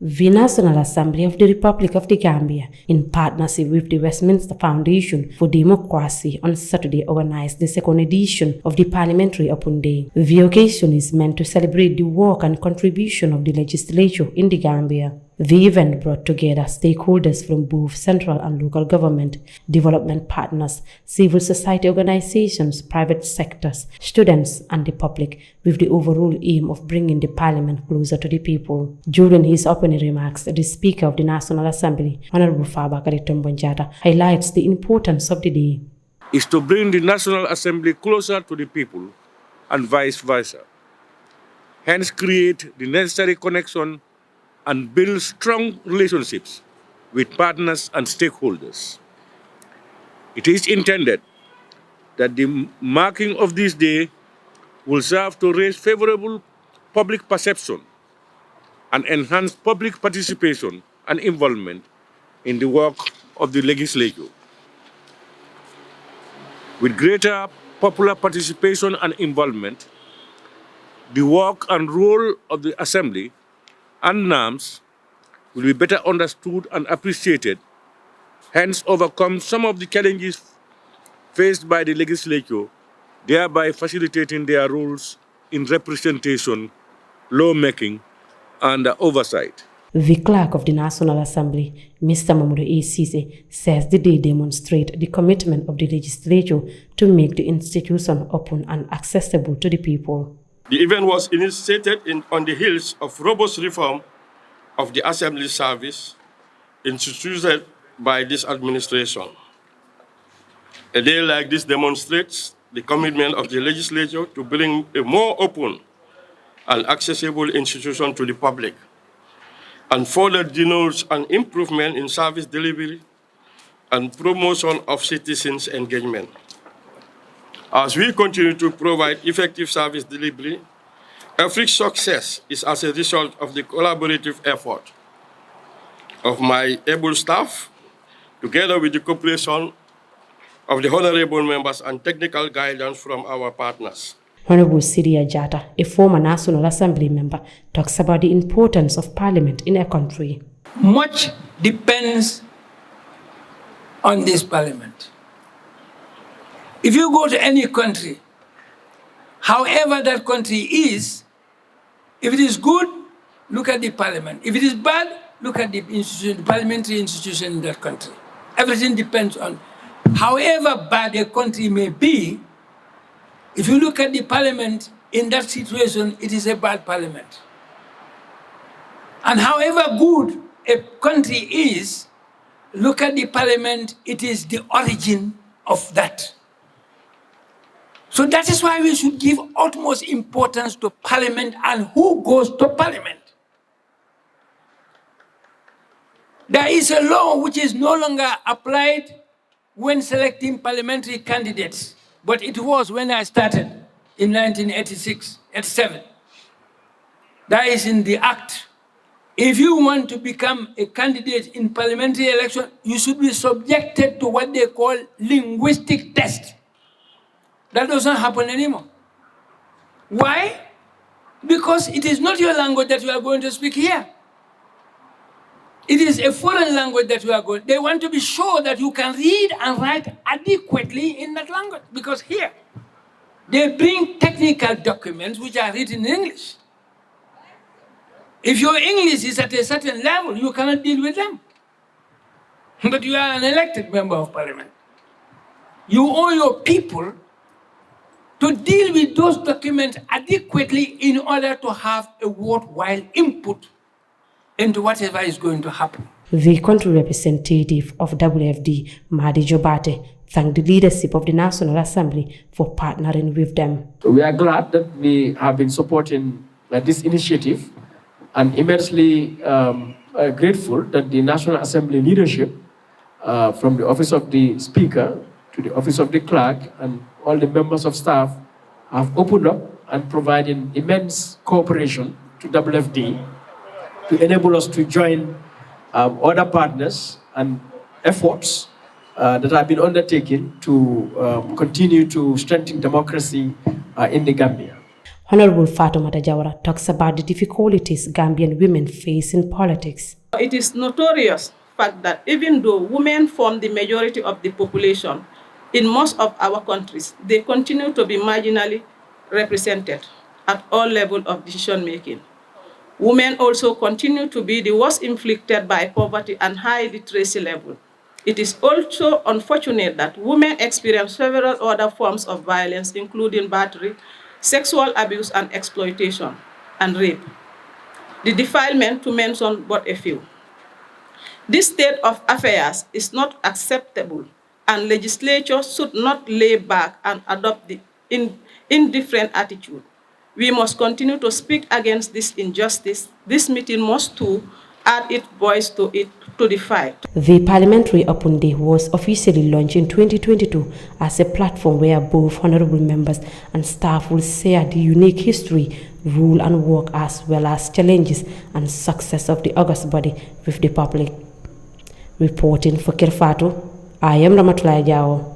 The National Assembly of the Republic of the Gambia, in partnership with the Westminster Foundation for Democracy, on Saturday organized the second edition of the Parliamentary Open Day. The occasion is meant to celebrate the work and contribution of the legislature in the Gambia. The event brought together stakeholders from both central and local government, development partners, civil society organizations, private sectors, students, and the public, with the overall aim of bringing the parliament closer to the people. During his opening remarks, the Speaker of the National Assembly, Honorable Fabakary Tombonjata, highlights the importance of the day. Is to bring the National Assembly closer to the people and vice versa. Hence create the necessary connection and build strong relationships with partners and stakeholders. It is intended that the marking of this day will serve to raise favorable public perception and enhance public participation and involvement in the work of the legislature. With greater popular participation and involvement, the work and role of the Assembly and NAMS will be better understood and appreciated, hence overcome some of the challenges faced by the legislature, thereby facilitating their roles in representation, lawmaking, and oversight. The clerk of the National Assembly, Mr. Mamadou A. Cisse, says the day demonstrates the commitment of the legislature to make the institution open and accessible to the people. The event was initiated on the heels of robust reform of the Assembly service instituted by this administration. A day like this demonstrates the commitment of the legislature to bring a more open and accessible institution to the public, and further denotes an improvement in service delivery and promotion of citizens' engagement. As we continue to provide effective service delivery, every success is as a result of the collaborative effort of my able staff, together with the cooperation of the honorable members and technical guidance from our partners. Honorable Sidia Jata, a former National Assembly member, talks about the importance of Parliament in a country. Much depends on this Parliament. If you go to any country, however that country is, if it is good, look at the Parliament. If it is bad, look at the institution, the parliamentary institution in that country. Everything depends on, however bad a country may be, if you look at the Parliament in that situation, it is a bad Parliament. And however good a country is, look at the Parliament, it is the origin of that. So that is why we should give utmost importance to Parliament and who goes to Parliament. There is a law which is no longer applied when selecting parliamentary candidates, but it was when I started in 1986, 87. That is in the Act. If you want to become a candidate in parliamentary election, you should be subjected to what they call linguistic test. That doesn't happen anymore. Why? Because it is not your language that you are going to speak here. It is a foreign language that you are going. They want to be sure that you can read and write adequately in that language. Because here, they bring technical documents which are written in English. If your English is at a certain level, you cannot deal with them. But you are an elected member of Parliament. You owe your people to deal with those documents adequately in order to have a worthwhile input into whatever is going to happen. The country representative of WFD, Mahdi Jobate, thanked the leadership of the National Assembly for partnering with them. We are glad that we have been supporting this initiative and immensely grateful that the National Assembly leadership, from the office of the Speaker to the office of the Clerk and all the members of staff, have opened up and provided immense cooperation to WFD to enable us to join other partners and efforts that have been undertaken to continue to strengthen democracy in the Gambia. Honorable Fatou Jawara talks about the difficulties Gambian women face in politics. It is notorious fact that even though women form the majority of the population in most of our countries, they continue to be marginally represented at all levels of decision making. Women also continue to be the worst inflicted by poverty and high literacy level. It is also unfortunate that women experience several other forms of violence, including battery, sexual abuse and exploitation, and rape. The defilement, to mention but a few. This state of affairs is not acceptable, and legislatures should not lay back and adopt the indifferent attitude. We must continue to speak against this injustice. This meeting must too add its voice to the fight. The Parliamentary Open Day was officially launched in 2022 as a platform where both honorable members and staff will share the unique history, rule and work as well as challenges and success of the august body with the public. Reporting for Kerr, Fatou, I am Ramatulai Jao.